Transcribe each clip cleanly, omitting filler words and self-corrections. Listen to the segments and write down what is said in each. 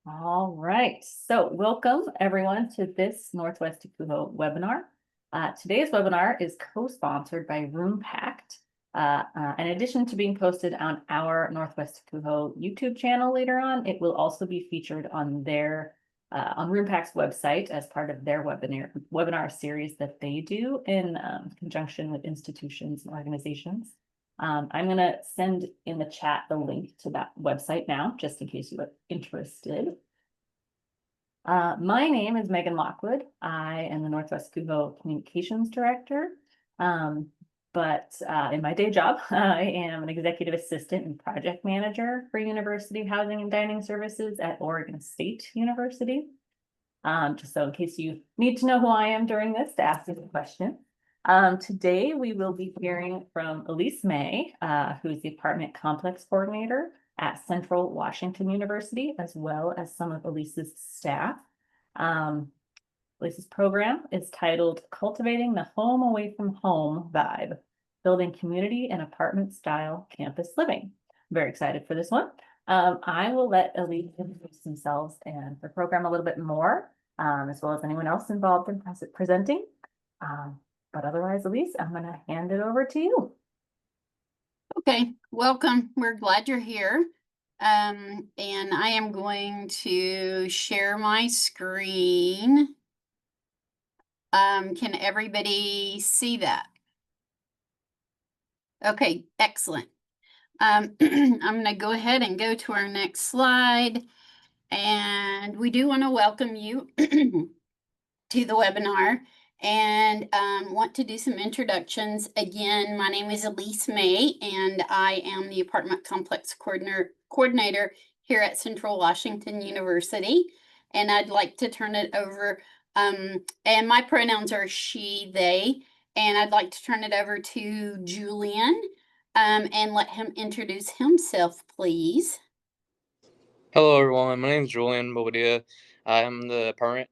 All right, so welcome everyone to this NWACUHO webinar. Today's webinar is co-sponsored by RoomPact. In addition to being posted on our NWACUHO YouTube channel later on, it will also be featured on their on RoomPact's website as part of their webinar series that they do in conjunction with institutions and organizations. I'm going to send in the chat the link to that website now, just in case you are interested. My name is Megan Lockwood. I am the NWACUHO Communications Director. But in my day job, I am an executive assistant and project manager for University Housing and Dining Services at Oregon State University. Just so in case you need to know who I am during this to ask me a question. Today, we will be hearing from Elise May, who is the Apartment Complex Coordinator at Central Washington University, as well as some of Elise's staff. Elise's program is titled Cultivating the Home Away from Home Vibe, Building Community and Apartment-Style Campus Living. I'm very excited for this one. I will let Elise introduce themselves and the program a little bit more, as well as anyone else involved in presenting. But otherwise, Elise, I'm going to hand it over to you. Okay, welcome. We're glad you're here. And I am going to share my screen. Can everybody see that? Okay, excellent. I'm going to go ahead and go to our next slide. And we do want to welcome you to the webinar and want to do some introductions. Again, my name is Elise May, and I am the Apartment Complex Coordinator here at Central Washington University. And I'd like to turn it over, and my pronouns are she, they, and I'd like to turn it over to Julian and let him introduce himself, please. Hello, everyone. My name is Julian Bobadilla. I'm the apartment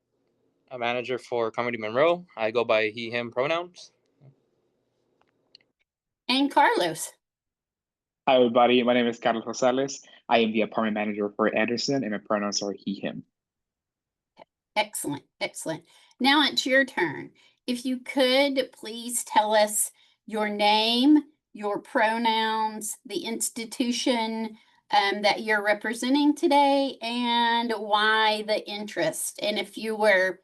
manager for Carmody Monroe. I go by he, him pronouns. And Carlos. Hi, everybody. My name is Carlos Rosales. I am the apartment manager for Anderson, and my pronouns are he, him. Excellent, excellent. Now it's your turn. If you could please tell us your name, your pronouns, the institution that you're representing today, and why the interest. And if you were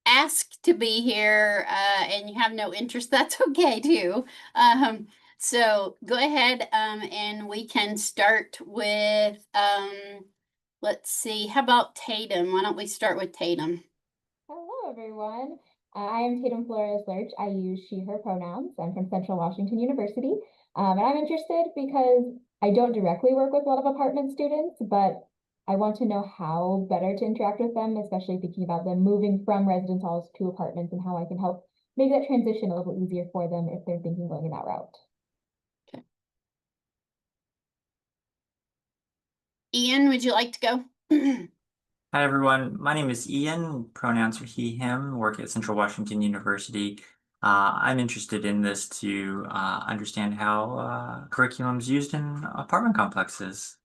asked to be here and you have no interest, that's okay too. So go ahead and we can start with, let's see, how about Tatum? Why don't we start with Tatum? Hello, everyone. I am Tatum Flores Lurch. I use she, her pronouns. I'm from Central Washington University. And I'm interested because I don't directly work with a lot of apartment students, but I want to know how better to interact with them, especially thinking about them moving from residence halls to apartments and how I can help make that transition a little easier for them if they're thinking going in that route. Okay. Ian, would you like to go? Hi, everyone. My name is Ian. Pronouns are he, him. Work at Central Washington University. I'm interested in this to understand how curriculum is used in apartment complexes.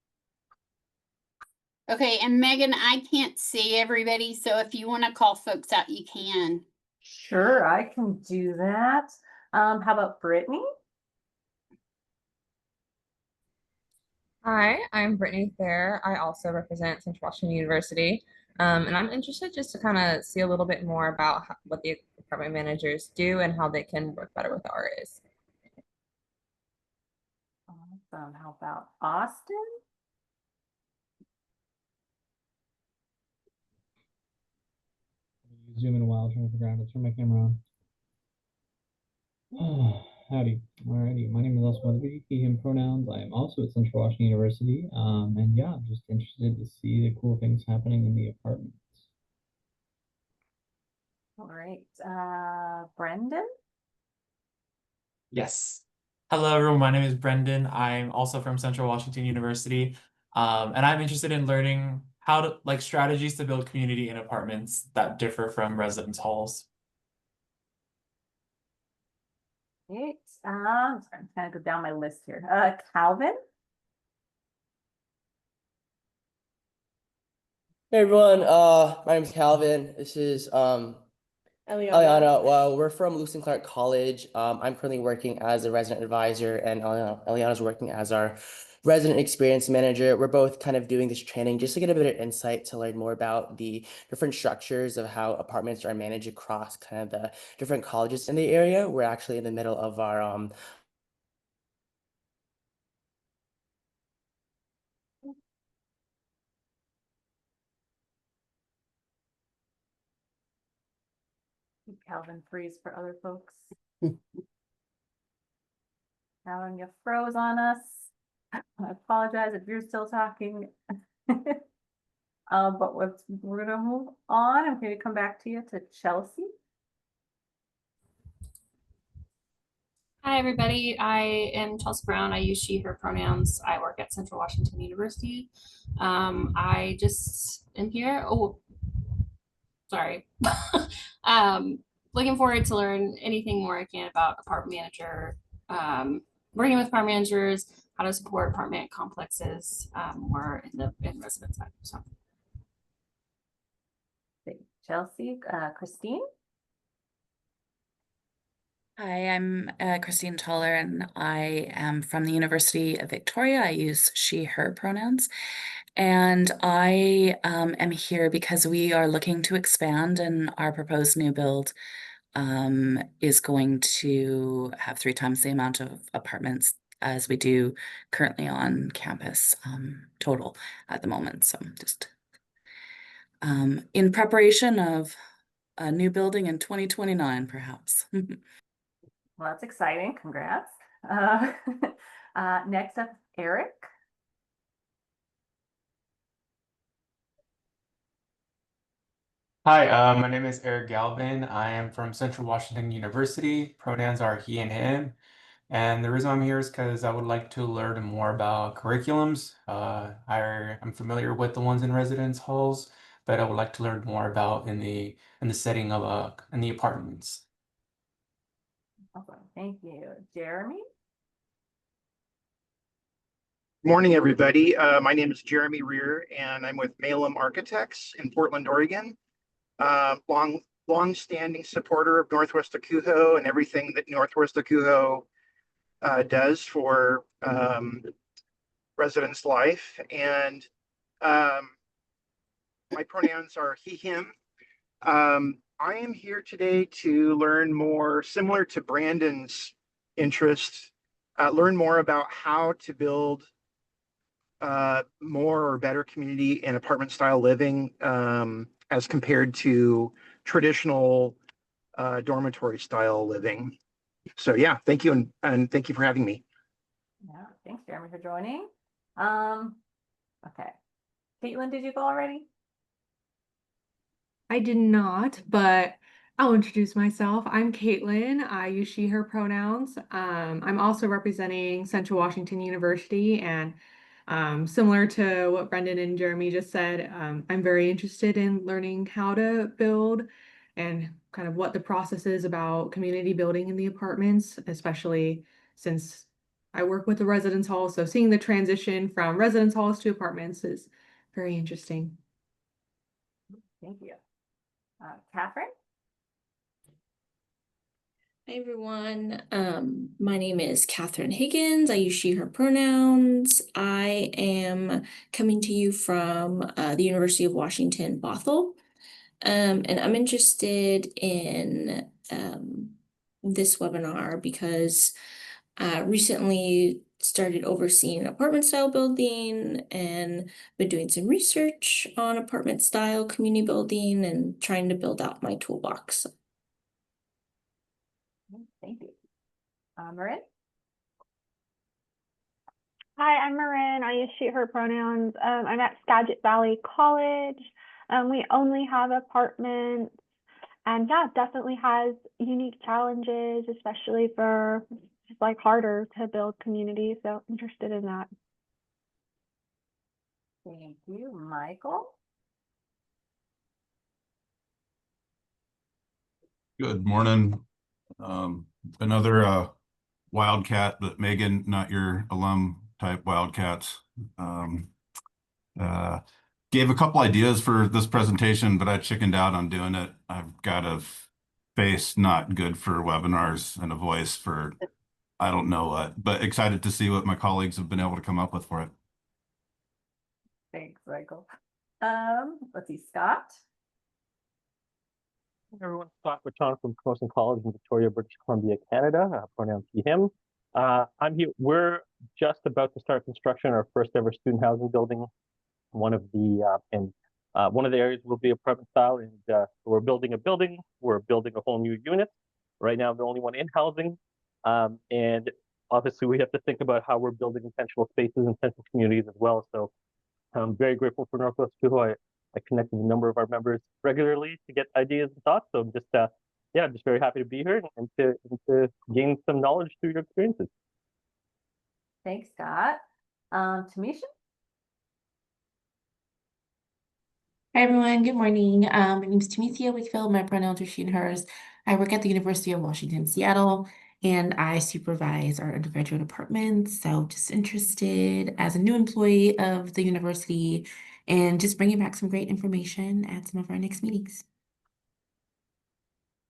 Okay, and Megan, I can't see everybody, so if you want to call folks out, you can. Sure, I can do that. How about Brittany? Hi, I'm Brittany Thayer. I also represent Central Washington University. And I'm interested just to kind of see a little bit more about what the apartment managers do and how they can work better with RAs. Awesome. How about Austin? Zoom in a while, trying to figure out how to turn my camera on. Howdy. Alrighty. My name is Oscar Motherby, he, him pronouns. I am also at Central Washington University. And yeah, I'm just interested to see the cool things happening in the apartments. All right. Brendan? Yes. Hello, everyone. My name is Brendan. I'm also from Central Washington University. And I'm interested in learning how to strategies to build community in apartments that differ from residence halls. Great. I'm trying to go down my list here. Calvin? Hey everyone, my name is Calvin. This is Eliana. Well, we're from Lewis and Clark College. I'm currently working as a resident advisor, and Eliana's working as our resident experience manager. We're both kind of doing this training just to get a bit of insight to learn more about the different structures of how apartments are managed across kind of the different colleges in the area. We're actually in the middle of our Calvin freeze for other folks. Calvin, you froze on us. I apologize if you're still talking. But we're gonna move on. I'm going to come back to you to Chelsea. Hi, everybody. I am Chelsea Brown. I use she, her pronouns. I work at Central Washington University. I just am here. Oh, sorry. Looking forward to learn anything more I can about apartment manager, working with apartment managers, how to support apartment complexes, more in residence side. So. Chelsea, Christine. Hi, I'm Christine Toller, and I am from the University of Victoria. I use she, her pronouns. And I am here because we are looking to expand, and our proposed new build is going to have 3 times the amount of apartments as we do currently on campus total at the moment. So just in preparation of a new building in 2029, perhaps. Well, that's exciting. Congrats. Next up, Eric. Hi, my name is Eric Galvin. I am from Central Washington University. Pronouns are he and him. And the reason I'm here is because I would like to learn more about curriculums. I'm familiar with the ones in residence halls, but I would like to learn more about in the setting of in the apartments. Awesome. Thank you. Jeremy. Morning, everybody. My name is Jeremy Rear, and I'm with Malum Architects in Portland, Oregon. Long-standing supporter of Northwest NWACUHO and everything that Northwest NWACUHO does for residents' life. And my pronouns are he, him. I am here today to learn more, similar to Brandon's interests, learn more about how to build more or better community and apartment style living as compared to traditional dormitory style living. So yeah, thank you, and thank you for having me. Yeah, thanks, Jeremy, for joining. Okay. Caitlin, did you go already? I did not, but I'll introduce myself. I'm Caitlin. I use she, her pronouns. I'm also representing Central Washington University, and similar to what Brendan and Jeremy just said, I'm very interested in learning how to build and kind of what the process is about community building in the apartments, especially since I work with the residence hall. So seeing the transition from residence halls to apartments is very interesting. Thank you. Catherine? Hi everyone. My name is Catherine Higgins. I use she, her pronouns. I am coming to you from the University of Washington, Bothell. And I'm interested in this webinar because I recently started overseeing an apartment style building and been doing some research on apartment style community building and trying to build out my toolbox. Thank you. Marin? Hi, I'm Marin. I use she, her pronouns. I'm at Skagit Valley College. We only have apartments, and yeah, definitely has unique challenges, especially for it's like harder to build community. So interested in that. Thank you. Michael? Good morning. Another wildcat, but Megan, not your alum type wildcats. Give gave a couple ideas for this presentation, but I chickened out on doing it. I've got a face not good for webinars and a voice for I don't know what, but excited to see what my colleagues have been able to come up with for it. Thanks, Michael. Let's see, Scott. Hey everyone, Scott Bertrand from Carson College in Victoria, British Columbia, Canada. Pronouns he, him. I'm here. We're just about to start construction on our first ever student housing building. One of the areas will be apartment style, and we're building a building. We're building a whole new unit. Right now, the only one in housing, and obviously we have to think about how we're building intentional spaces and intentional communities as well. So I'm very grateful for Northwest NWACUHO. I connect with a number of our members regularly to get ideas and thoughts. So I'm just just very happy to be here and to gain some knowledge through your experiences. Thanks, Scott. Tamisha. Hi everyone, good morning. My name is Tamithia Wakefield. My pronouns are she and hers. I work at the University of Washington, Seattle, and I supervise our undergraduate apartments. So just interested as a new employee of the university and just bringing back some great information at some of our next meetings.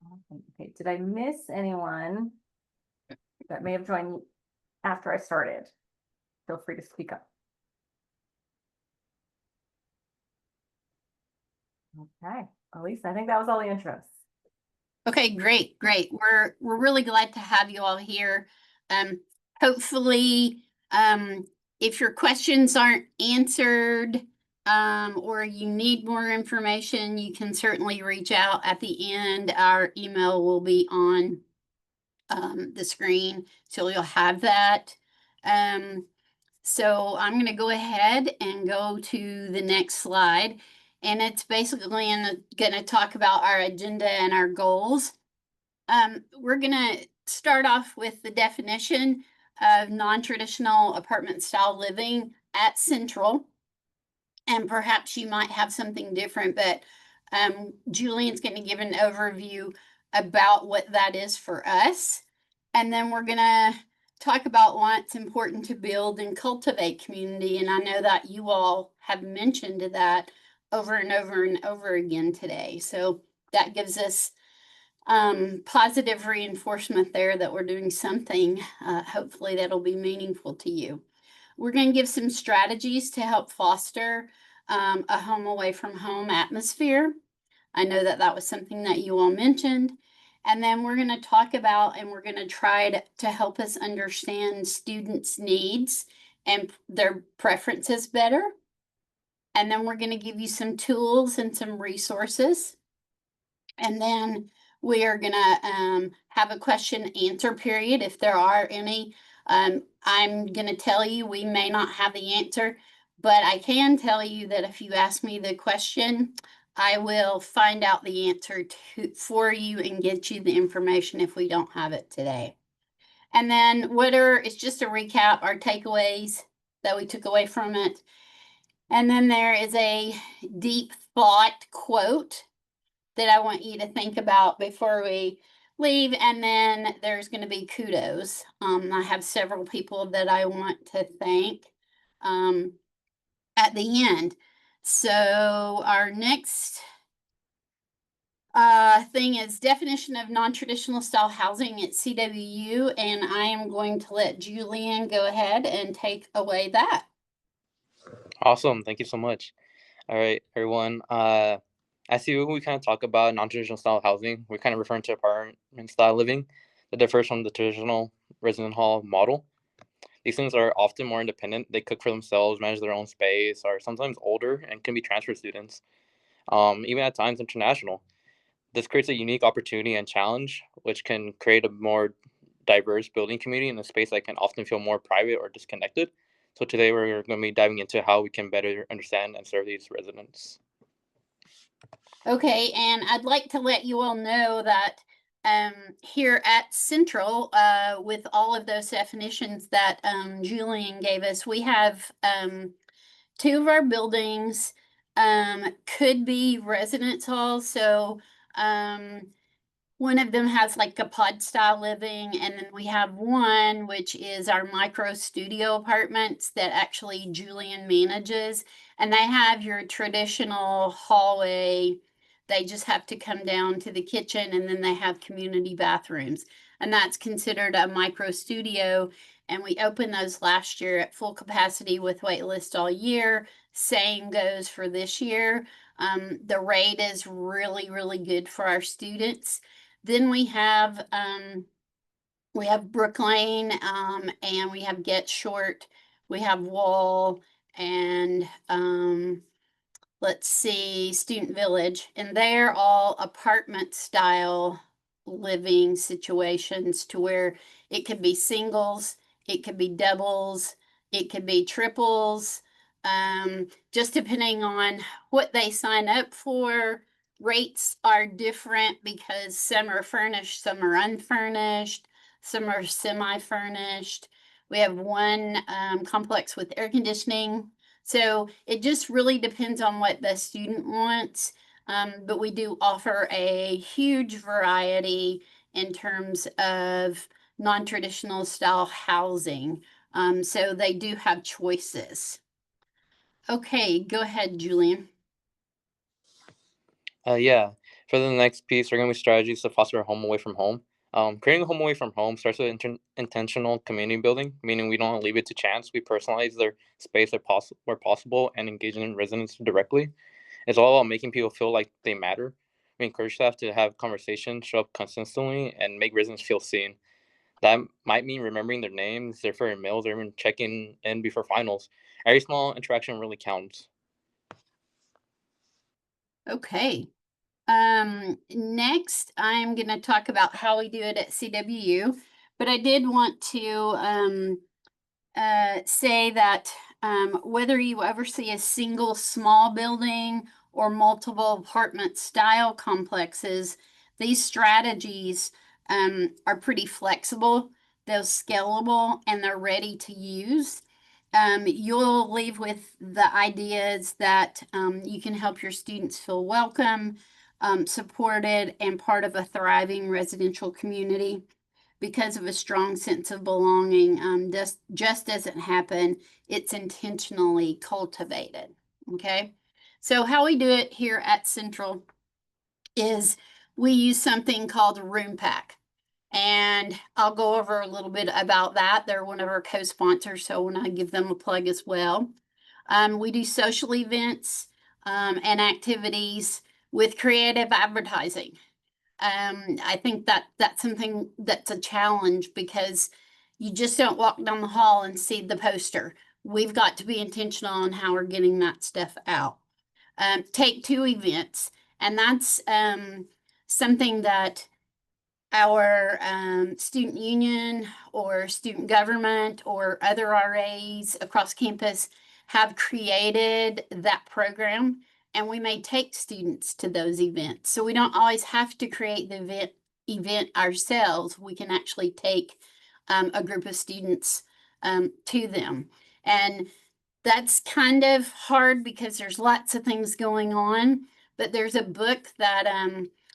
Awesome. Okay, did I miss anyone that may have joined after I started? Feel free to speak up. Okay, Elise, I think that was all the intros. Okay, great. We're really glad to have you all here. Hopefully, if your questions aren't answered, or you need more information, you can certainly reach out at the end. Our email will be on the screen, so you'll have that. So I'm going to go ahead and go to the next slide. And it's basically going to talk about our agenda and our goals. We're going to start off with the definition of non-traditional apartment style living at Central. And perhaps you might have something different, but Julian's going to give an overview about what that is for us. And then we're going to talk about why it's important to build and cultivate community. And I know that you all have mentioned that over and over and over again today. So that gives us positive reinforcement there that we're doing something, hopefully that'll be meaningful to you. We're going to give some strategies to help foster a home away from home atmosphere. I know that that was something that you all mentioned. And then we're going to talk about and we're going to try to help us understand students' needs and their preferences better. And then we're going to give you some tools and some resources. And then we are going to have a question answer period if there are any. I'm going to tell you we may not have the answer, but I can tell you that if you ask me the question, I will find out the answer for you and get you the information if we don't have it today. And then it's just a recap, our takeaways that we took away from it. And then there is a deep thought quote that I want you to think about before we leave. And then there's going to be kudos. I have several people that I want to thank at the end. So our next thing is definition of non-traditional style housing at CWU. And I am going to let Julian go ahead and take away that. Awesome. Thank you so much. All right, everyone. I see when we kind of talk about non-traditional style housing, we're kind of referring to apartment style living that differs from the traditional resident hall model. These things are often more independent. They cook for themselves, manage their own space, are sometimes older and can be transfer students, even at times international. This creates a unique opportunity and challenge, which can create a more diverse building community in a space that can often feel more private or disconnected. So today we're going to be diving into how we can better understand and serve these residents. Okay, and I'd like to let you all know that here at Central, with all of those definitions that Julian gave us, we have 2 of our buildings could be residence halls. So One of them has like a pod style living, and then we have one which is our micro studio apartments that actually Julian manages, and they have your traditional hallway. They just have to come down to the kitchen, and then they have community bathrooms, and that's considered a micro studio. And we opened those last year at full capacity with wait list all year. Same goes for this year. The rate is really, really good for our students. Then we have Brook Lane, and we have Get Short, we have Wall, and let's see, Student Village, and they're all apartment style living situations to where it could be singles, it could be doubles, it could be triples, just depending on what they sign up for. Rates are different because some are furnished, some are unfurnished, some are semi-furnished. We have one complex with air conditioning. So it just really depends on what the student wants. But we do offer a huge variety in terms of non-traditional style housing. So they do have choices. Okay, go ahead, Julian. Yeah, for the next piece, we're going to be strategies to foster a home away from home. Creating a home away from home starts with intentional community building, meaning we don't leave it to chance. We personalize their space where possible and engage in residents directly. It's all about making people feel like they matter. We encourage staff to have conversations, show up consistently, and make residents feel seen. That might mean remembering their names, their favorite meals, or even checking in before finals. Every small interaction really counts. Okay. Next, I'm going to talk about how we do it at CWU, but I did want to say that whether you ever see a single small building or multiple apartment style complexes, these strategies are pretty flexible, they're scalable, and they're ready to use. You'll leave with the ideas that you can help your students feel welcome, supported, and part of a thriving residential community. Because of a strong sense of belonging, just doesn't happen. It's intentionally cultivated. Okay. So how we do it here at Central is we use something called Room Pack. And I'll go over a little bit about that. They're one of our co-sponsors, so I want to give them a plug as well. We do social events and activities with creative advertising. I think that that's something that's a challenge because you just don't walk down the hall and see the poster. We've got to be intentional on how we're getting that stuff out. Take two events, and that's something that our student union or student government or other RAs across campus have created that program, and we may take students to those events. So we don't always have to create the event ourselves. We can actually take a group of students to them. And that's kind of hard because there's lots of things going on, but there's a book that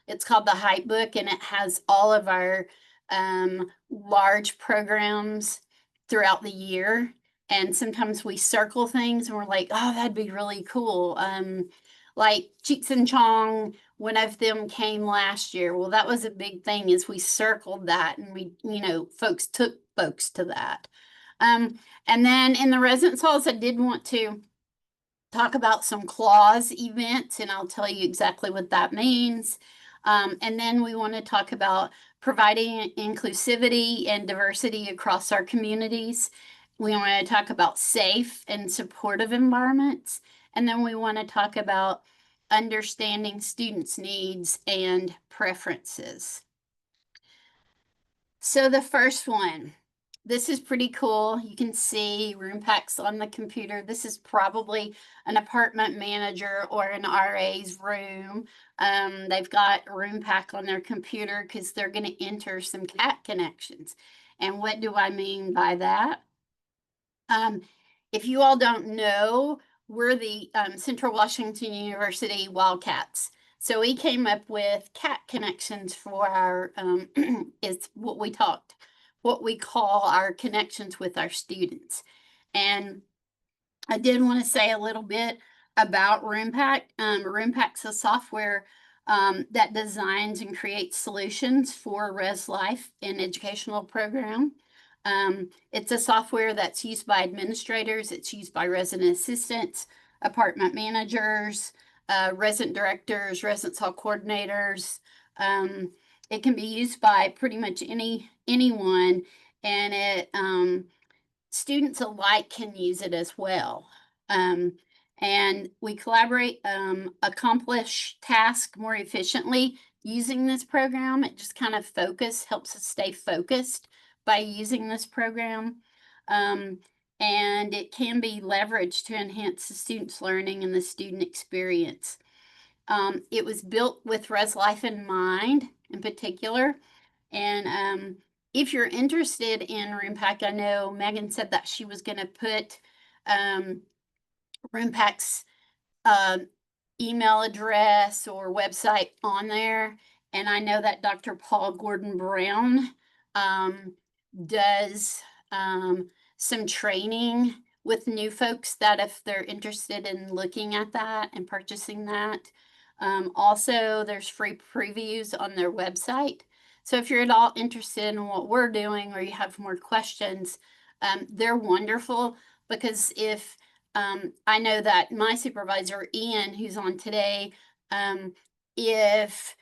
it's called the Hype Book, and it has all of our large programs throughout the year. And sometimes we circle things and we're like, oh, that'd be really cool. Like Cheeks and Chong, one of them came last year. Well, that was a big thing is we circled that and we, folks took folks to that. And then in the residence halls, I did want to talk about some clause events, and I'll tell you exactly what that means. And then we want to talk about providing inclusivity and diversity across our communities. We want to talk about safe and supportive environments. And then we want to talk about understanding students' needs and preferences. So the first one, this is pretty cool. You can see room packs on the computer. This is probably an apartment manager or an RA's room. They've got room pack on their computer because they're going to enter some cat connections. And what do I mean by that? If you all don't know, we're the Central Washington University Wildcats. So we came up with cat connections for our, is what we call our connections with our students. And I did want to say a little bit about RoomPack. RoomPack's a software that designs and creates solutions for Res Life and educational program. It's a software that's used by administrators, it's used by resident assistants, apartment managers, resident directors, residence hall coordinators. It can be used by pretty much anyone, and it students alike can use it as well. And we collaborate, accomplish tasks more efficiently using this program. It just kind of helps us stay focused by using this program. And it can be leveraged to enhance the student's learning and the student experience. It was built with Res Life in mind in particular. And if you're interested in RoomPack, I know Megan said that she was going to put RoomPack's email address or website on there. And I know that Dr. Paul Gordon Brown does some training with new folks that if they're interested in looking at that and purchasing that. Also, there's free previews on their website. So if you're at all interested in what we're doing or you have more questions, they're wonderful because if I know that my supervisor, Ian, who's on today, if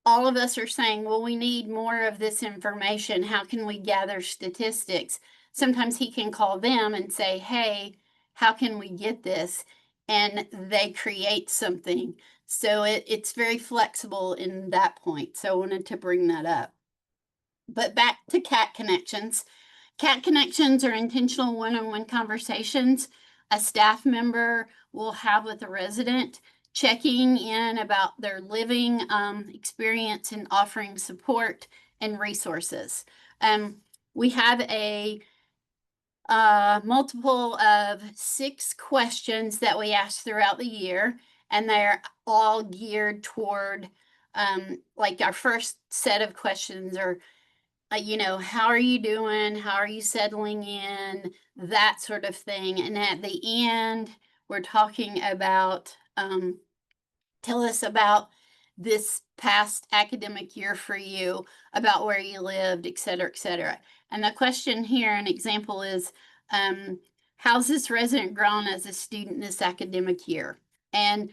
all of us are saying, well, we need more of this information, how can we gather statistics? Sometimes he can call them and say, hey, how can we get this? And they create something. So it's very flexible in that point. So I wanted to bring that up. But back to Cat Connections. Cat Connections are intentional one-on-one conversations a staff member will have with a resident, checking in about their living experience and offering support and resources. We have a multiple of 6 questions that we ask throughout the year, and they're all geared toward like our first set of questions are how are you doing? How are you settling in? That sort of thing. And at the end, we're talking about, tell us about this past academic year for you, about where you lived, et cetera, et cetera. And the question here, an example is, how's this resident grown as a student this academic year? And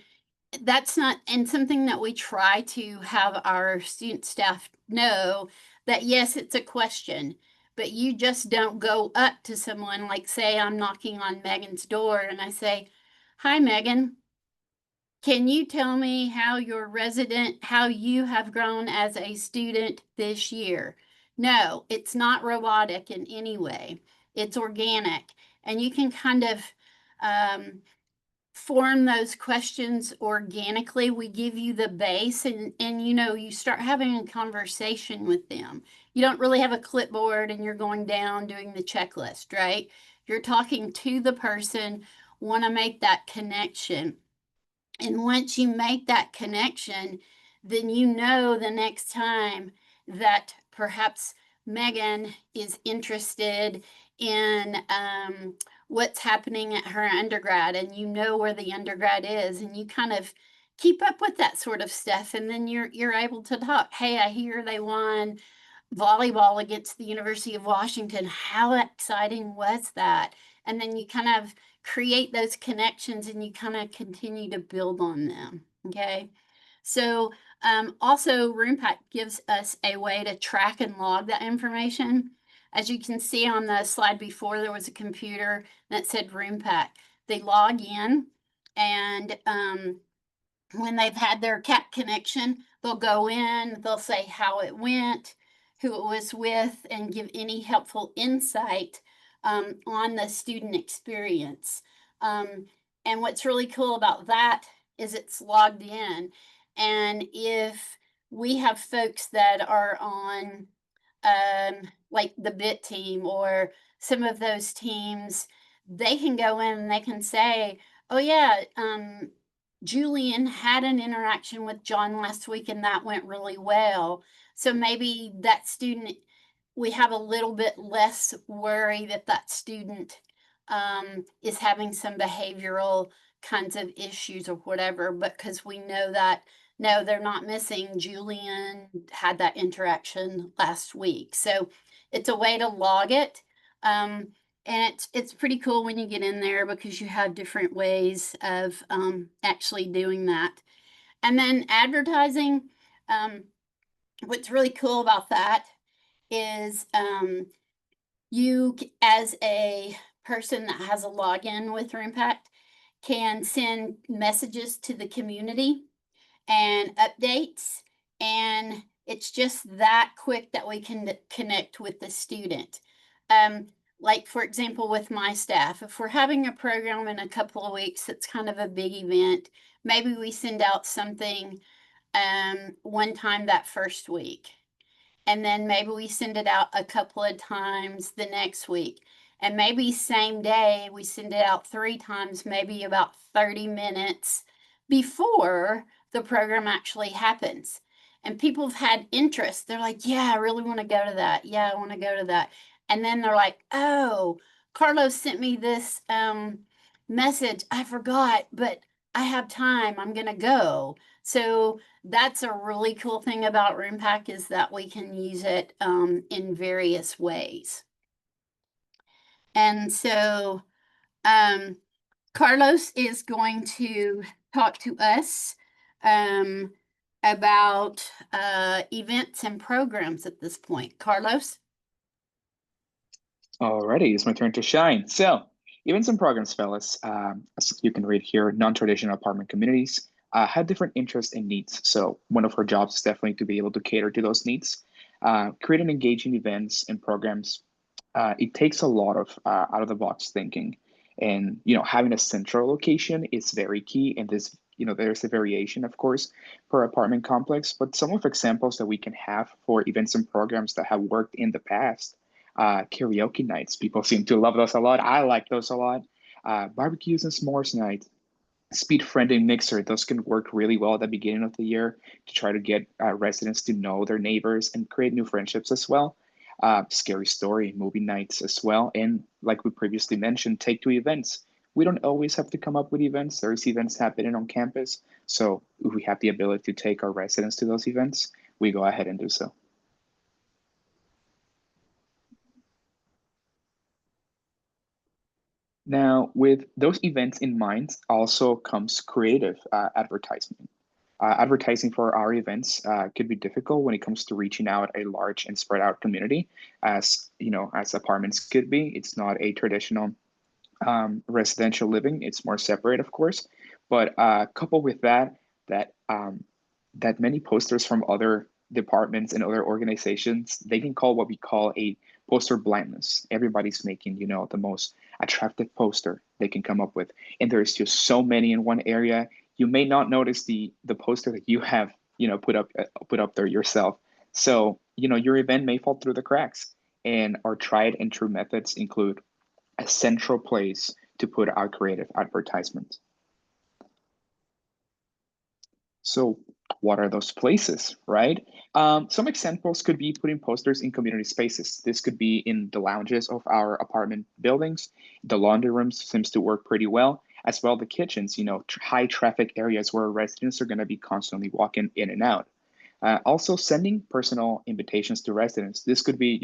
that's not, and something that we try to have our student staff know that yes, it's a question, but you just don't go up to someone like say I'm knocking on Megan's door and I say, hi, Megan, can you tell me how you have grown as a student this year? No, it's not robotic in any way. It's organic. And you can kind of form those questions organically. We give you the base and you start having a conversation with them. You don't really have a clipboard and you're going down doing the checklist, right? You're talking to the person, want to make that connection. And once you make that connection, then the next time that perhaps Megan is interested in what's happening at her undergrad and where the undergrad is and you kind of keep up with that sort of stuff and then you're able to talk. Hey, I hear they won volleyball against the University of Washington. How exciting was that? And then you kind of create those connections and you kind of continue to build on them. Okay. So also RoomPack gives us a way to track and log that information. As you can see on the slide before, there was a computer that said RoomPack. They log in and when they've had their cat connection, they'll go in, they'll say how it went, who it was with, and give any helpful insight on the student experience. And what's really cool about that is it's logged in. And if we have folks that are on like the BIT team or some of those teams, they can go in and they can say, oh yeah, Julian had an interaction with John last week and that went really well. So maybe that student, we have a little bit less worry that that student is having some behavioral kinds of issues or whatever, because we know that no, they're not missing. Julian had that interaction last week. So it's a way to log it. And it's pretty cool when you get in there because you have different ways of actually doing that. And then advertising, what's really cool about that is you, as a person that has a login with RIMPACT, can send messages to the community and updates, and it's just that quick that we can connect with the student. Like for example, with my staff, if we're having a program in a couple of weeks, that's kind of a big event, maybe we send out something one time that first week. And then maybe we send it out a couple of times the next week. And maybe same day, we send it out 3 times, maybe about 30 minutes before the program actually happens. And people have had interest. They're like, yeah, I really want to go to that. Yeah, I want to go to that. And then they're like, oh, Carlos sent me this message. I forgot, but I have time. I'm going to go. So that's a really cool thing about RIMPACT, is that we can use it in various ways. And so Carlos is going to talk to us about events and programs at this point. Carlos? Alrighty, it's my turn to shine. So, events and programs, fellas, as you can read here, non-traditional apartment communities have different interests and needs. So one of our jobs is definitely to be able to cater to those needs. Creating engaging events and programs, it takes a lot of out-of-the-box thinking. And, having a central location is very key. And this, there's a variation, of course, per apartment complex. But some of examples that we can have for events and programs that have worked in the past, karaoke nights. People seem to love those a lot. I like those a lot. Barbecues and s'mores night, speed friending mixer. Those can work really well at the beginning of the year to try to get residents to know their neighbors and create new friendships as well. Scary story movie nights as well. And like we previously mentioned, take two events. We don't always have to come up with events. There's events happening on campus. So if we have the ability to take our residents to those events, we go ahead and do so. Now, with those events in mind, also comes creative advertisement. Advertising for our events could be difficult when it comes to reaching out a large and spread out community, as as apartments could be. It's not a traditional residential living; it's more separate, of course. But coupled with that, that many posters from other departments and other organizations, they can call what we call a poster blindness. Everybody's making, the most attractive poster they can come up with. And there's just so many in one area. You may not notice the poster that you have, put up there yourself. So, your event may fall through the cracks. And our tried and true methods include a central place to put our creative advertisements. So what are those places, right? Some examples could be putting posters in community spaces. This could be in the lounges of our apartment buildings. The laundry rooms seems to work pretty well, as well the kitchens, high traffic areas where residents are going to be constantly walking in and out. Also sending personal invitations to residents. This could be,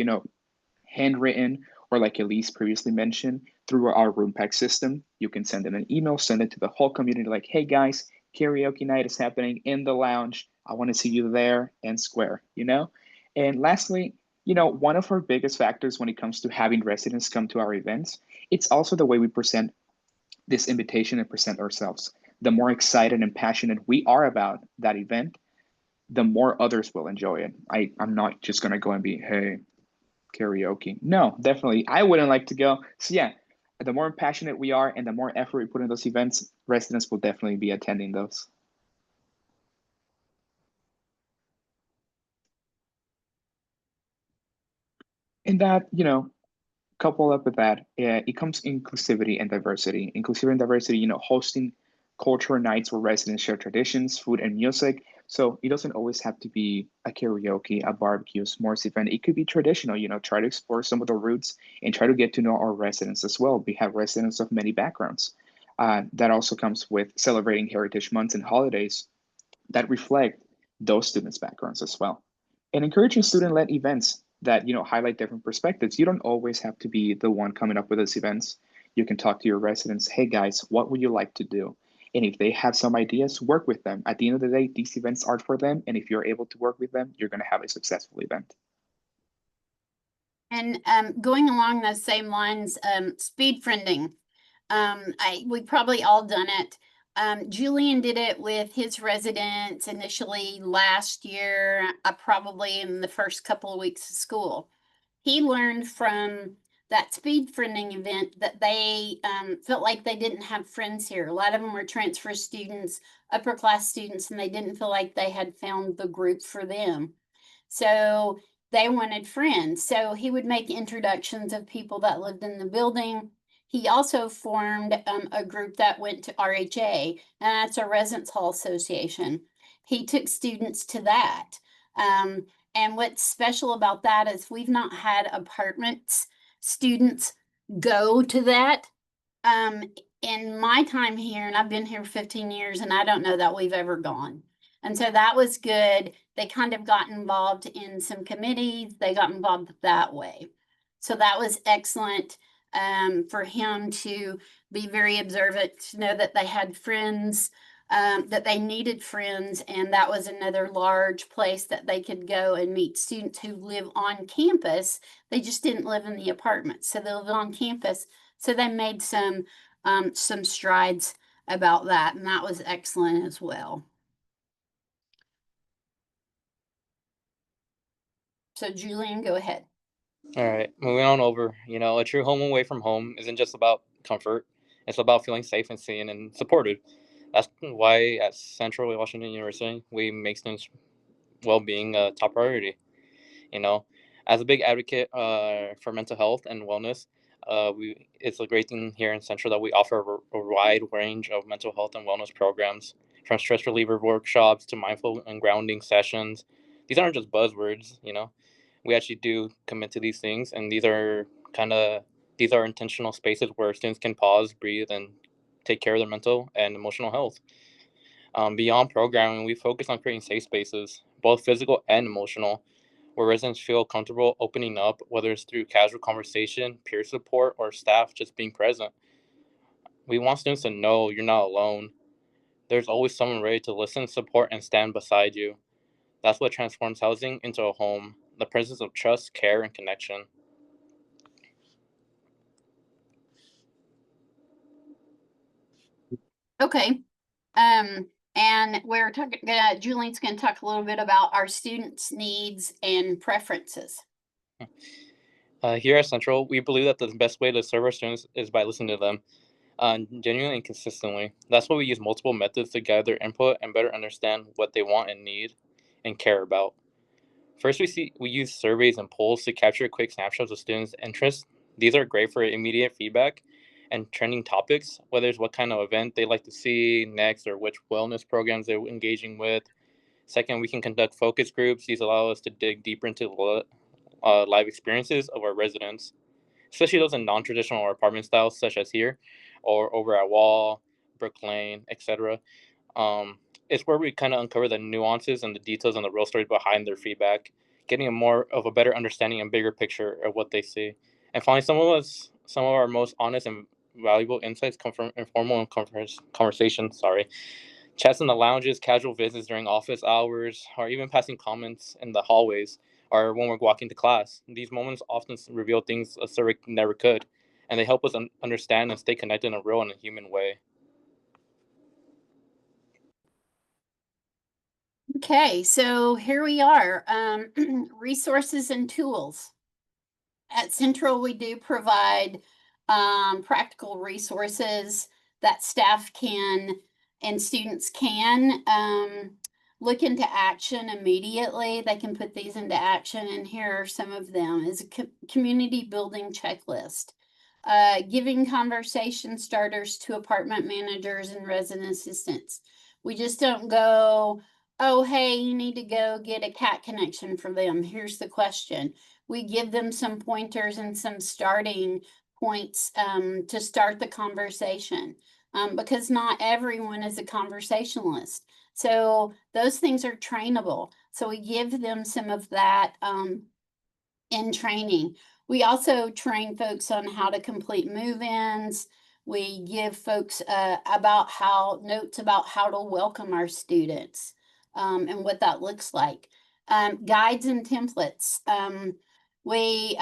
handwritten, or like Elise previously mentioned, through our RoomPack system. You can send them an email, send it to the whole community like, hey guys, karaoke night is happening in the lounge. I want to see you there and square, And lastly, one of our biggest factors when it comes to having residents come to our events, it's also the way we present this invitation and present ourselves. The more excited and passionate we are about that event, the more others will enjoy it. I'm not just going to go and be, hey, karaoke. No, definitely. I wouldn't like to go. So yeah, the more passionate we are and the more effort we put in those events, residents will definitely be attending those. And that, couple up with that, it comes inclusivity and diversity. Inclusivity and diversity, hosting culture nights where residents share traditions, food, and music. So it doesn't always have to be a karaoke, a barbecue, s'mores event. It could be traditional, try to explore some of the roots and try to get to know our residents as well. We have residents of many backgrounds. That also comes with celebrating heritage months and holidays that reflect those students' backgrounds as well. And encouraging student-led events that highlight different perspectives. You don't always have to be the one coming up with those events. You can talk to your residents, hey guys, what would you like to do? And if they have some ideas, work with them. At the end of the day, these events are for them. And if you're able to work with them, you're going to have a successful event. And going along those same lines, speed friending. We've probably all done it. Julian did it with his residents initially last year, probably in the first couple of weeks of school. He learned from that speed friending event that they felt like they didn't have friends here. A lot of them were transfer students, upper class students, and they didn't feel like they had found the group for them. So they wanted friends. So he would make introductions of people that lived in the building. He also formed a group that went to RHA, and that's a Residence Hall Association. He took students to that. And what's special about that is we've not had apartments students go to that. In my time here, and I've been here 15 years, and I don't know that we've ever gone. And so that was good. They kind of got involved in some committees. They got involved that way. So that was excellent for him to be very observant, to know that they had friends, that they needed friends. And that was another large place that they could go and meet students who live on campus. They just didn't live in the apartments. So they lived on campus. So they made some strides about that. And that was excellent as well. So Julian, go ahead. All right, moving on over. A true home away from home isn't just about comfort. It's about feeling safe and seen and supported. That's why at Central Washington University, we make students' well-being a top priority. As a big advocate for mental health and wellness, it's a great thing here in Central that we offer a wide range of mental health and wellness programs, from stress reliever workshops to mindful and grounding sessions. These aren't just buzzwords. We actually do commit to these things, and these are intentional spaces where students can pause, breathe, and take care of their mental and emotional health. Beyond programming, we focus on creating safe spaces, both physical and emotional, where residents feel comfortable opening up, whether it's through casual conversation, peer support, or staff just being present. We want students to know you're not alone. There's always someone ready to listen, support, and stand beside you. That's what transforms housing into a home, the presence of trust, care, and connection. Okay. And we're talking, Julian's going to talk a little bit about our students' needs and preferences. Here at Central, we believe that the best way to serve our students is by listening to them, genuinely and consistently. That's why we use multiple methods to gather input and better understand what they want and need and care about. First, we use surveys and polls to capture quick snapshots of students' interests. These are great for immediate feedback and trending topics, whether it's what kind of event they like to see next or which wellness programs they're engaging with. Second, we can conduct focus groups. These allow us to dig deeper into live experiences of our residents, especially those in non-traditional or apartment styles, such as here, or over at Wall, Brook Lane, etc. It's where we kind of uncover the nuances and the details and the real stories behind their feedback, getting a better understanding and bigger picture of what they see. And finally, some of our most honest and valuable insights come from informal conversations. Chats in the lounges, casual visits during office hours, or even passing comments in the hallways, or when we're walking to class. These moments often reveal things a survey never could, and they help us understand and stay connected in a real and a human way. Okay, so here we are. Resources and tools. At Central, we do provide practical resources that staff can and students can look into action immediately. They can put these into action, and here are some of them. Is a community building checklist. giving conversation starters to apartment managers and resident assistants. We just don't go, oh, hey, you need to go get a cat connection for them. Here's the question. We give them some pointers and some starting points to start the conversation because not everyone is a conversationalist. So those things are trainable. So we give them some of that in training. We also train folks on how to complete move-ins. We give folks notes about how to welcome our students and what that looks like. Guides and templates. We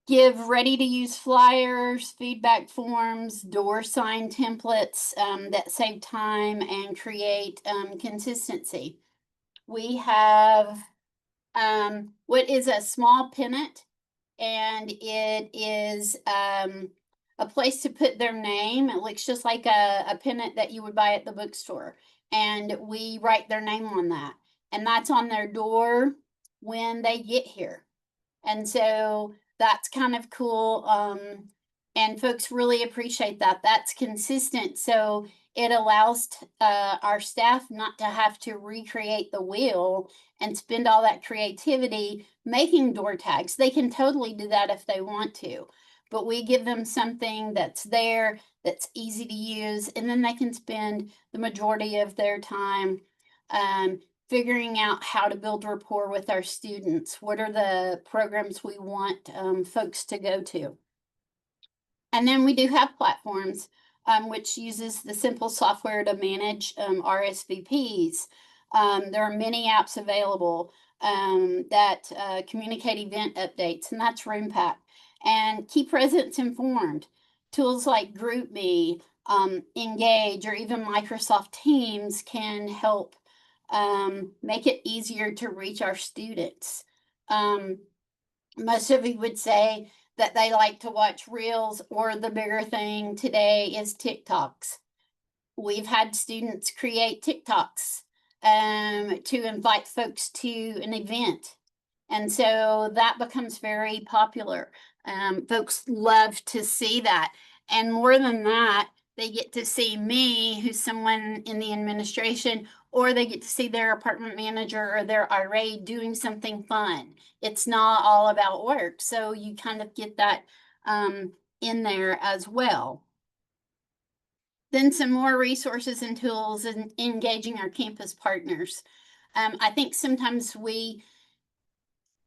give ready-to-use flyers, feedback forms, door sign templates that save time and create consistency. We have what is a small pennant, and it is a place to put their name. It looks just like a pennant that you would buy at the bookstore, and we write their name on that, and that's on their door when they get here. And so that's kind of cool. And folks really appreciate that. That's consistent. So it allows our staff not to have to recreate the wheel and spend all that creativity making door tags. They can totally do that if they want to, but we give them something that's there, that's easy to use, and then they can spend the majority of their time figuring out how to build rapport with our students. What are the programs we want folks to go to? And then we do have platforms which uses the simple software to manage RSVPs. There are many apps available that communicate event updates, and that's RoomPack. And keep residents informed. Tools like GroupMe, Engage, or even Microsoft Teams can help make it easier to reach our students. Most of you would say that they like to watch reels, or the bigger thing today is TikToks. We've had students create TikToks to invite folks to an event. And so that becomes very popular. Folks love to see that. And more than that, they get to see me, who's someone in the administration, or they get to see their apartment manager or their RA doing something fun. It's not all about work. So you kind of get that in there as well. Then some more resources and tools in engaging our campus partners. I think sometimes we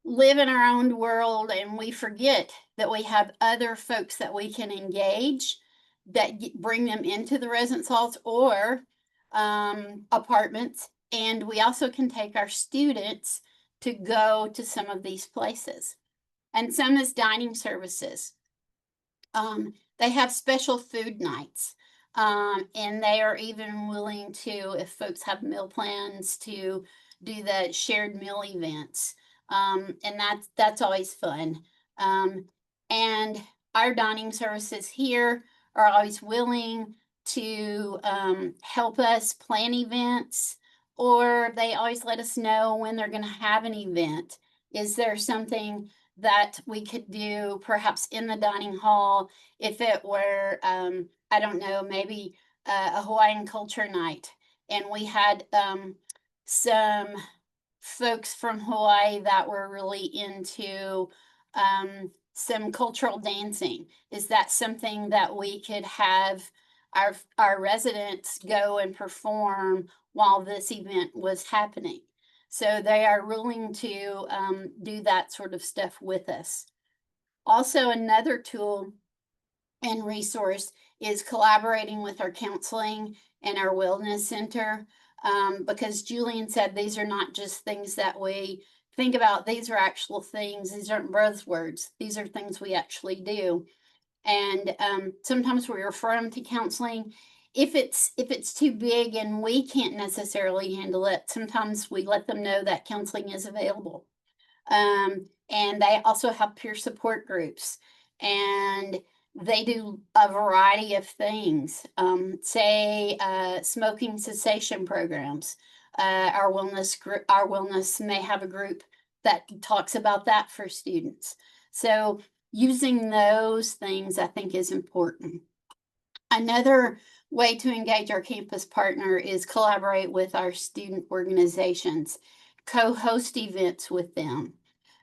live in our own world and we forget that we have other folks that we can engage that bring them into the residence halls or apartments. And we also can take our students to go to some of these places. And some is dining services. They have special food nights. And they are even willing to, if folks have meal plans, to do the shared meal events. And that's always fun. And our dining services here are always willing to help us plan events, or they always let us know when they're going to have an event. Is there something that we could do perhaps in the dining hall if it were, I don't know, maybe a Hawaiian culture night, and we had some folks from Hawaii that were really into some cultural dancing. Is that something that we could have our residents go and perform while this event was happening? So they are willing to do that sort of stuff with us. Also, another tool and resource is collaborating with our counseling and our wellness center, because Julian said these are not just things that we think about. These are actual things. These aren't buzzwords. These are things we actually do. And sometimes we refer them to counseling. If it's too big and we can't necessarily handle it, sometimes we let them know that counseling is available. And they also have peer support groups, and they do a variety of things. Say smoking cessation programs. Our wellness may have a group that talks about that for students. So using those things I think is important. Another way to engage our campus partner is collaborate with our student organizations, co-host events with them.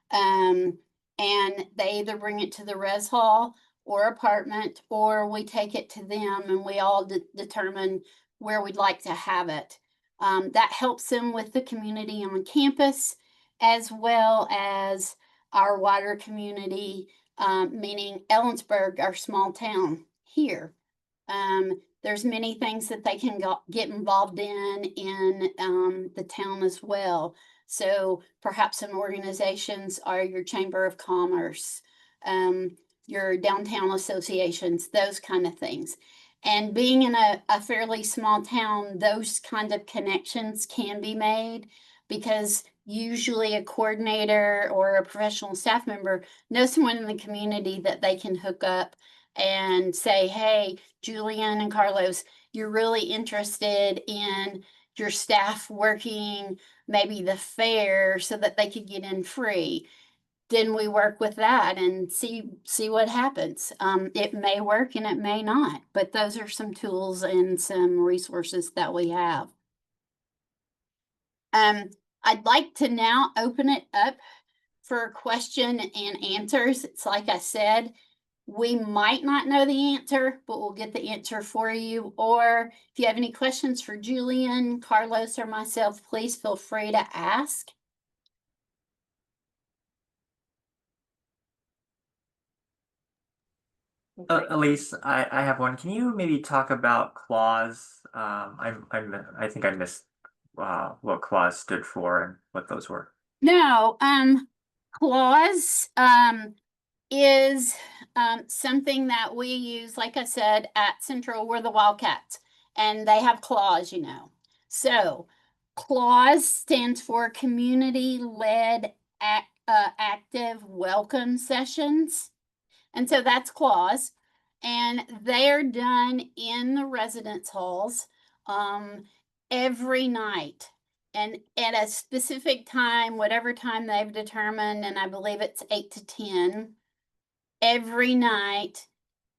And they either bring it to the res hall or apartment, or we take it to them and we all determine where we'd like to have it. That helps them with the community on campus, as well as our wider community, meaning Ellensburg, our small town here. There's many things that they can get involved in the town as well. So perhaps some organizations are your Chamber of Commerce, your downtown associations, those kind of things. And being in a fairly small town, those kind of connections can be made, because usually a coordinator or a professional staff member knows someone in the community that they can hook up and say, hey, Julian and Carlos, you're really interested in your staff working maybe the fair so that they could get in free. Then we work with that and see what happens. It may work and it may not, but those are some tools and some resources that we have. I'd like to now open it up for question and answers. It's like I said, we might not know the answer, but we'll get the answer for you. Or if you have any questions for Julian, Carlos, or myself, please feel free to ask. Elise, I have one. Can you maybe talk about clause? I think I missed what clause stood for and what those were. No, clause is something that we use, like I said, at Central. We're the Wildcats, and they have clause, you know. So clause stands for community-led active welcome sessions. And so that's clause. And they are done in the residence halls every night. And at a specific time, whatever time they've determined, and I believe it's 8 to 10, every night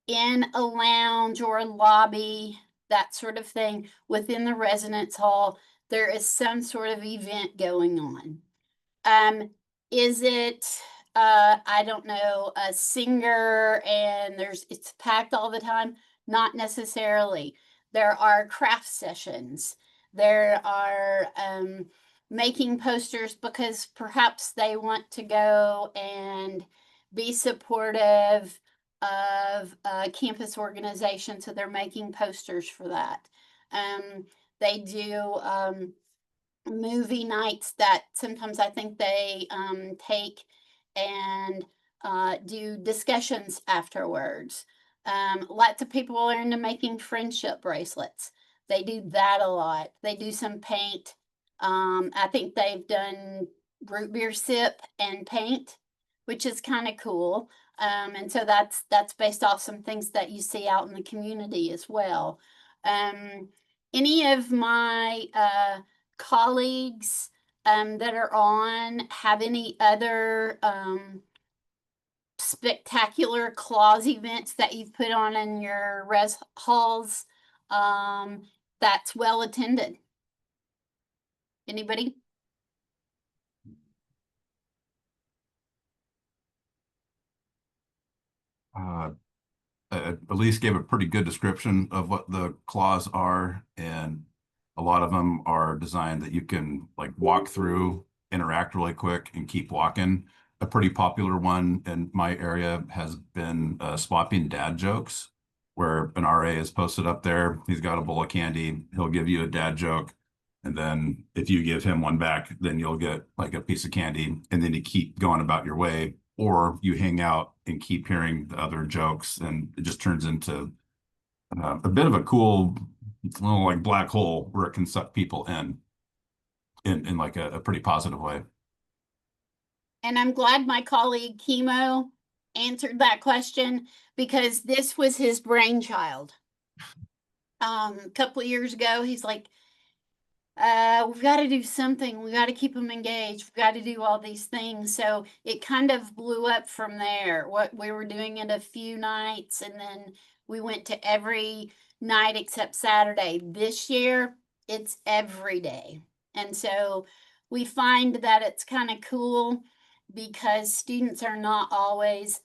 in a lounge or a lobby, that sort of thing, within the residence hall, there is some sort of event going on. Is it, I don't know, a singer and it's packed all the time? Not necessarily. There are craft sessions. There are making posters because perhaps they want to go and be supportive of a campus organization, so they're making posters for that. They do movie nights that sometimes I think they take and do discussions afterwards. Lots of people are into making friendship bracelets. They do that a lot. They do some paint. I think they've done root beer sip and paint, which is kind of cool. And so that's based off some things that you see out in the community as well. Any of my colleagues that are on have any other spectacular clause events that you've put on in your res halls that's well attended? Anybody? Elise gave a pretty good description of what the claws are, and a lot of them are designed that you can like walk through, interact really quick, and keep walking. A pretty popular one in my area has been swapping dad jokes, where an RA is posted up there. He's got a bowl of candy. He'll give you a dad joke. And then if you give him one back, then you'll get like a piece of candy, and then you keep going about your way, or you hang out and keep hearing the other jokes, and it just turns into a bit of a cool little like black hole where it can suck people in like a pretty positive way. And I'm glad my colleague Chemo answered that question, because this was his brainchild. A couple of years ago, he's like, we've got to do something. We got to keep them engaged. We've got to do all these things. So it kind of blew up from there. What we were doing it a few nights, and then we went to every night except Saturday. This year, it's every day. And so we find that it's kind of cool because students are not always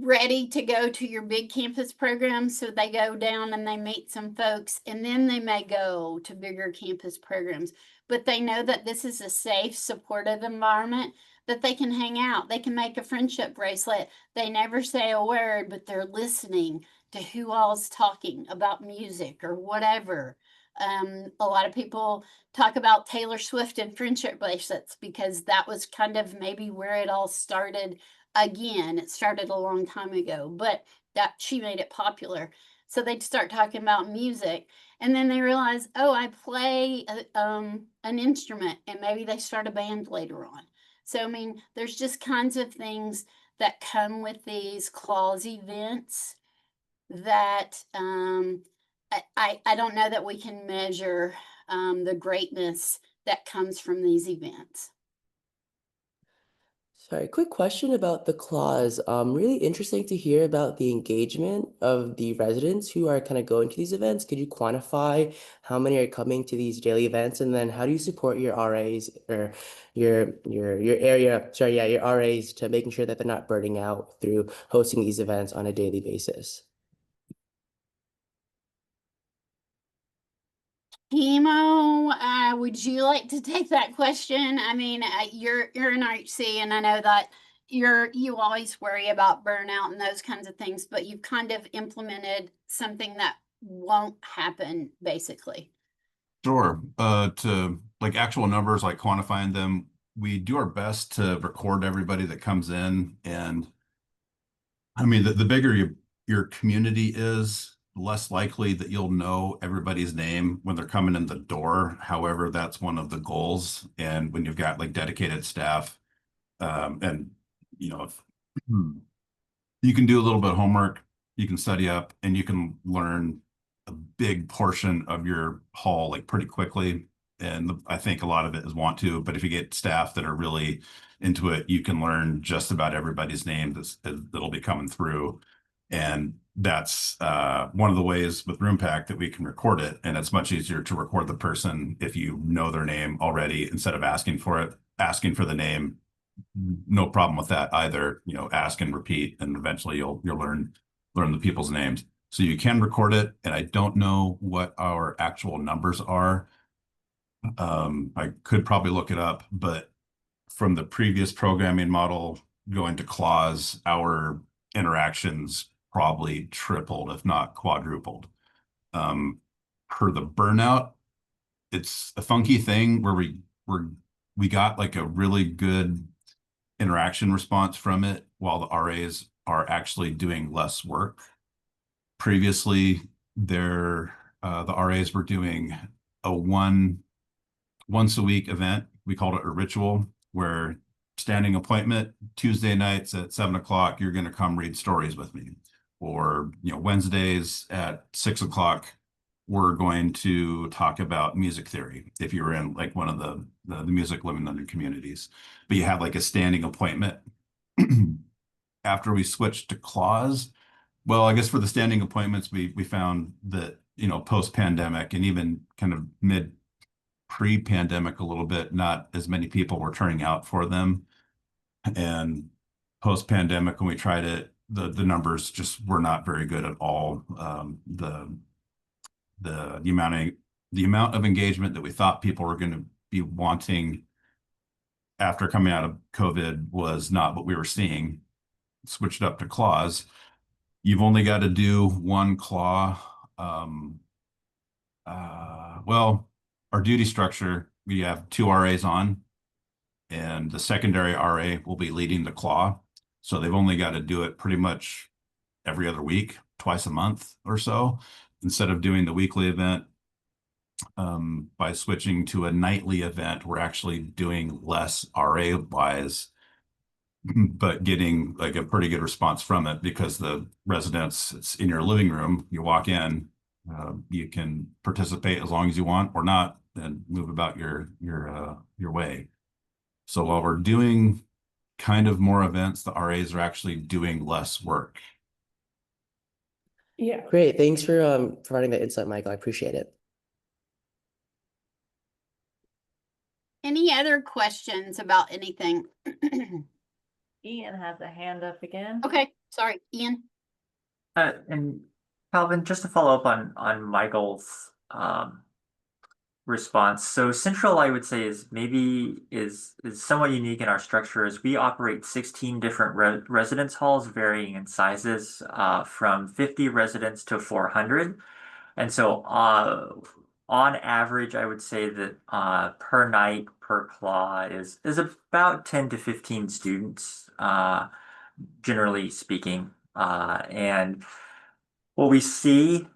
ready to go to your big campus program. So they go down and they meet some folks, and then they may go to bigger campus programs. But they know that this is a safe, supportive environment, that they can hang out. They can make a friendship bracelet. They never say a word, but they're listening to who all's talking about music or whatever. A lot of people talk about Taylor Swift and friendship bracelets because that was kind of maybe where it all started. Again, it started a long time ago, but that she made it popular. So they'd start talking about music, and then they realize, oh, I play an instrument, and maybe they start a band later on. So, I mean, there's just kinds of things that come with these clause events that I don't know that we can measure the greatness that comes from these events. Sorry, quick question about the clause. Really interesting to hear about the engagement of the residents who are kind of going to these events. Could you quantify how many are coming to these daily events? And then how do you support your RAs or your area, sorry, yeah, your RAs to making sure that they're not burning out through hosting these events on a daily basis? Chemo, would you like to take that question? I mean, you're an RHC, and I know that you always worry about burnout and those kinds of things, but you've kind of implemented something that won't happen, basically. Sure. To like actual numbers, like quantifying them, we do our best to record everybody that comes in. And I mean, the bigger your community is, the less likely that you'll know everybody's name when they're coming in the door. However, that's one of the goals. And when you've got like dedicated staff, and you know, if you can do a little bit of homework, you can study up, and you can learn a big portion of your hall like pretty quickly. And I think a lot of it is want to, but if you get staff that are really into it, you can learn just about everybody's name that'll be coming through. And that's one of the ways with RoomPack that we can record it. And it's much easier to record the person if you know their name already instead of asking for it, asking for the name. No problem with that either. You know, ask and repeat, and eventually you'll learn the people's names. So you can record it, and I don't know what our actual numbers are. I could probably look it up, but from the previous programming model going to clause, our interactions probably tripled, if not quadrupled. Per the burnout, it's a funky thing where we got like a really good interaction response from it while the RAs are actually doing less work. Previously, the RAs were doing a once a week event. We called it a ritual, where standing appointment Tuesday nights at 7 o'clock, you're going to come read stories with me. Or, you know, Wednesdays at 6 o'clock, we're going to talk about music theory if you were in like one of the music living under communities. But you had like a standing appointment. After we switched to clause, well, I guess for the standing appointments, we found that, you know, post-pandemic and even kind of pre-pandemic a little bit, not as many people were turning out for them. And post-pandemic, when we tried it, the numbers just were not very good at all. The amount of engagement that we thought people were going to be wanting after coming out of COVID was not what we were seeing. Switched up to clause. You've only got to do one claw. Well, our duty structure, we have 2 RAs on, and the secondary RA will be leading the claw. So they've only got to do it pretty much every other week, twice a month or so, instead of doing the weekly event. By switching to a nightly event, we're actually doing less RA wise, but getting like a pretty good response from it because the residents, it's in your living room. You walk in, You can participate as long as you want or not, and move about your way. So while we're doing kind of more events, the RAs are actually doing less work. Yeah. Great. Thanks for providing that insight, Michael. I appreciate it. Any other questions about anything? Ian has a hand up again. Okay, sorry, Ian. And Calvin, just to follow up on Michael's response. So Central, I would say, is maybe is somewhat unique in our structure as we operate 16 different residence halls varying in sizes from 50 residents to 400. And so on average, I would say that per night, per claw is about 10 to 15 students, generally speaking. And what we see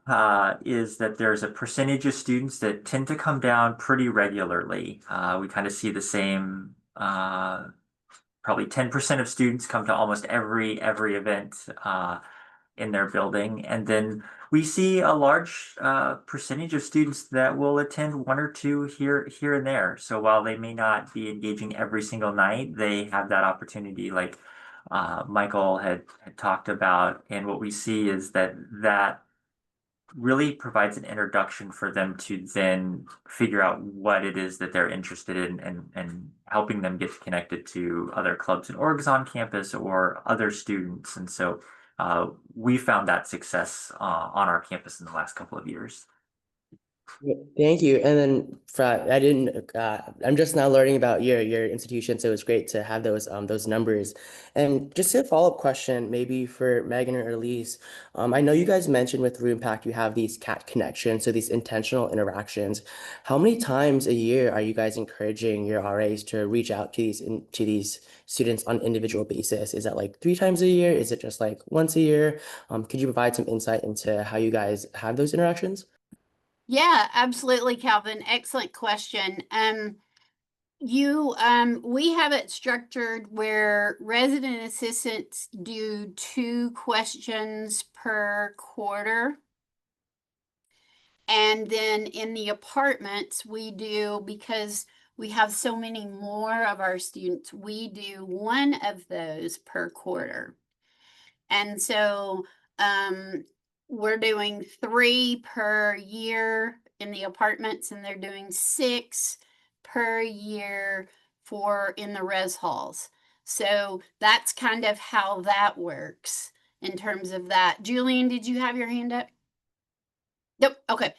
is that there's a percentage of students that tend to come down pretty regularly. We kind of see the same, probably 10% of students come to almost every event in their building. And then we see a large percentage of students that will attend one or two here and there. So while they may not be engaging every single night, they have that opportunity like Michael had talked about. And what we see is that really provides an introduction for them to then figure out what it is that they're interested in and helping them get connected to other clubs and orgs on campus or other students. And so we found that success on our campus in the last couple of years. Thank you. And then I'm just now learning about your institution, so it's great to have those numbers. And just a follow-up question, maybe for Megan or Elise. I know you guys mentioned with Room Pact you have these CAT connections, so these intentional interactions. How many times a year are you guys encouraging your RAs to reach out to these students on an individual basis? Is that like 3 times a year? Is it just like once a year? Could you provide some insight into how you guys have those interactions? Yeah, absolutely, Calvin. Excellent question. We have it structured where resident assistants do 2 questions per quarter. And then in the apartments, we do, because we have so many more of our students, we do 1 of those per quarter. And so we're doing 3 per year in the apartments, and they're doing 6 per year in the res halls. So that's kind of how that works in terms of that. Julian, did you have your hand up? Nope. Okay.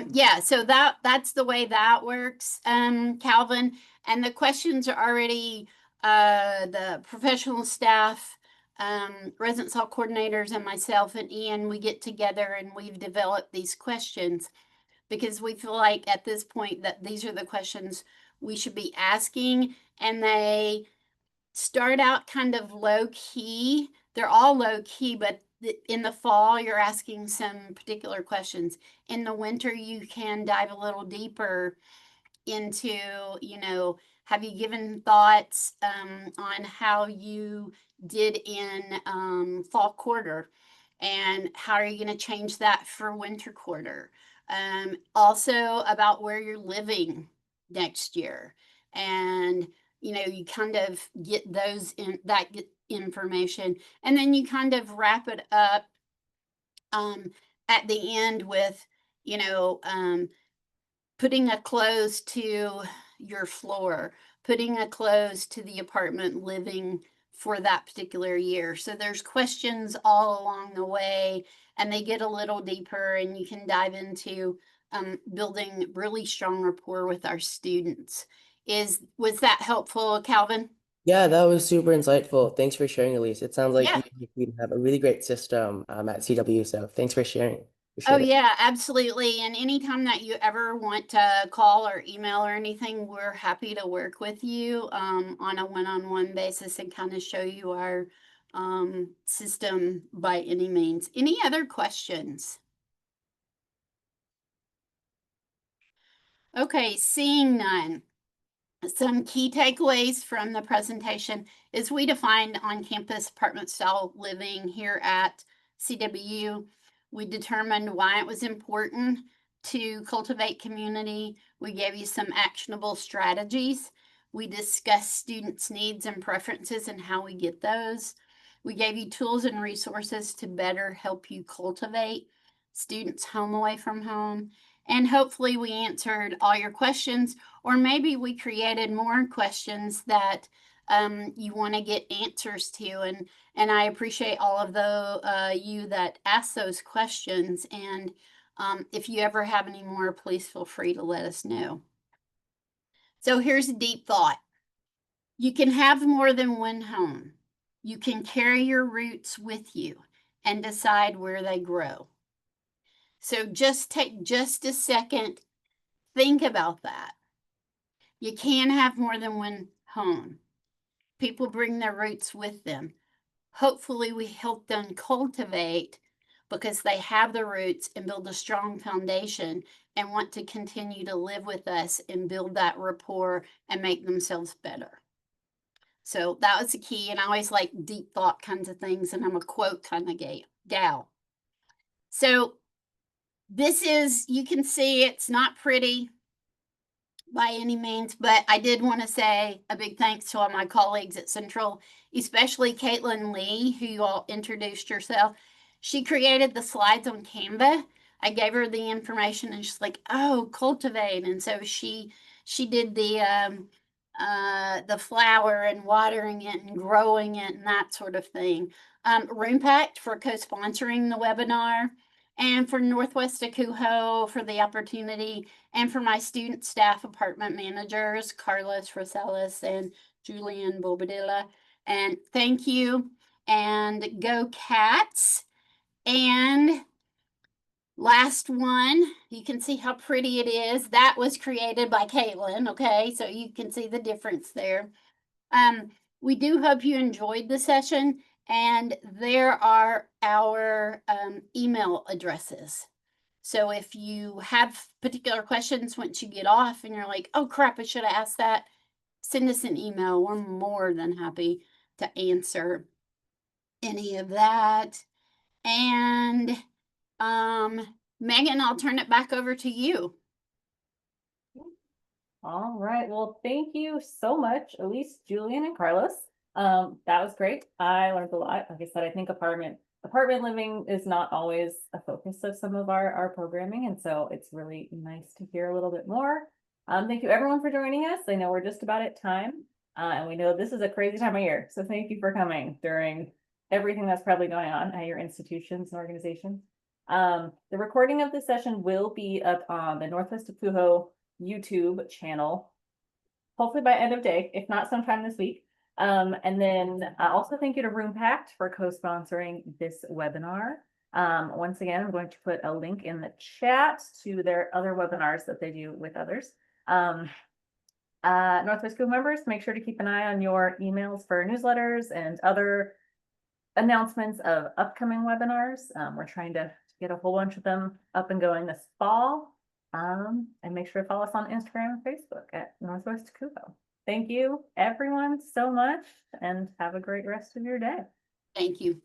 Yeah, so that's the way that works, Calvin. And the questions are already the professional staff, residence hall coordinators, and myself and Ian, we get together and we've developed these questions because we feel like at this point that these are the questions we should be asking, and they start out kind of low key. They're all low key, but in the fall, you're asking some particular questions. In the winter, you can dive a little deeper into, have you given thoughts on how you did in fall quarter? And how are you going to change that for winter quarter? Also about where you're living next year. And you kind of get those information, and then you kind of wrap it up at the end with putting a close to your floor, putting a close to the apartment living for that particular year. So there's questions all along the way, and they get a little deeper, and you can dive into building really strong rapport with our students. Was that helpful, Calvin? Yeah, that was super insightful. Thanks for sharing, Elise. It sounds like you have a really great system at CW, so thanks for sharing. Appreciate it. Yeah, absolutely. And anytime that you ever want to call or email or anything, we're happy to work with you on a one-on-one basis and kind of show you our system by any means. Any other questions? Okay, seeing none. Some key takeaways from the presentation is we defined on-campus apartment style living here at CW. We determined why it was important to cultivate community. We gave you some actionable strategies. We discussed students' needs and preferences and how we get those. We gave you tools and resources to better help you cultivate students home away from home. And hopefully we answered all your questions, or maybe we created more questions that you want to get answers to. And I appreciate all of the you that asked those questions. And if you ever have any more, please feel free to let us know. So here's a deep thought. You can have more than one home. You can carry your roots with you and decide where they grow. So just take just a second, think about that. You can have more than one home. People bring their roots with them. Hopefully we help them cultivate because they have the roots and build a strong foundation and want to continue to live with us and build that rapport and make themselves better. So that was the key. And I always like deep thought kinds of things. And I'm a quote kind of gal. So this is, you can see it's not pretty by any means, but I did want to say a big thanks to all my colleagues at Central, especially Caitlin Lee, who you all introduced yourself. She created the slides on Canva. I gave her the information and she's like, oh, cultivate. And so she did the flower and watering it and growing it and that sort of thing. RoomPact for co-sponsoring the webinar, and for Northwest NWACUHO for the opportunity, and for my student staff apartment managers, Carlos Rosales and Julian Bobadilla. And thank you, and go Cats. And last one, you can see how pretty it is. That was created by Caitlin, okay? So you can see the difference there. We do hope you enjoyed the session, and there are our email addresses. So if you have particular questions once you get off and you're like, oh crap, I should have asked that, send us an email. We're more than happy to answer any of that. And Megan, I'll turn it back over to you. All right. Well, thank you so much, Elise, Julian, and Carlos. That was great. I learned a lot. Like I said, I think apartment living is not always a focus of some of our programming. And so it's really nice to hear a little bit more. Thank you everyone for joining us. I know we're just about at time. And we know this is a crazy time of year. So thank you for coming during everything that's probably going on at your institutions and organizations. The recording of this session will be up on the Northwest NWACUHO YouTube channel, hopefully by end of day, if not sometime this week. And then also thank you to RoomPact for co-sponsoring this webinar. Once again, I'm going to put a link in the chat to their other webinars that they do with others. Northwest School members, make sure to keep an eye on your emails for newsletters and other announcements of upcoming webinars. We're trying to get a whole bunch of them up and going this fall. And make sure to follow us on Instagram and Facebook at Northwest NWACUHO. Thank you everyone so much, and have a great rest of your day. Thank you.